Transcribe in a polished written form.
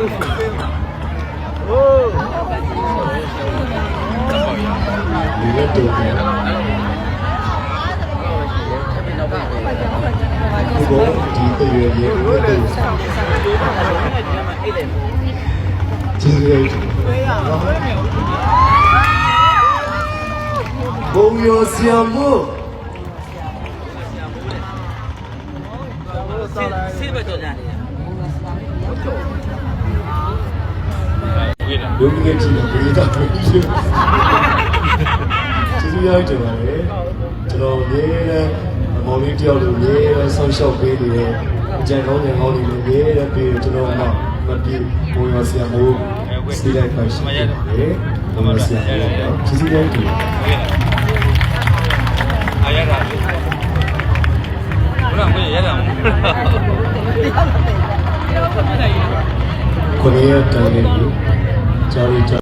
你的多呢？不过第一个月也不够，这个朋友项目。有没有记得回答问题？其实要讲嘞，ကျွန်တော်နေနဲ့မောင်လေးတယောက်လိုနေနဲ့ဆောင်းလျှောက်ပေးနေတယ်။ကြံကောင်းကြံကောင်းနေနေနဲ့ပြီးကျွန်တော်မှမပြေဘုံရဆရာမိုးစီလိုက်ပါရှိတယ်။ဘုံရဆရာမိုးကျေးဇူးတင်ပါတယ်။အားရတာလေ။ဘုရားမရရတာ။ကိုရီးယားတိုင်းလေးကြားရကြ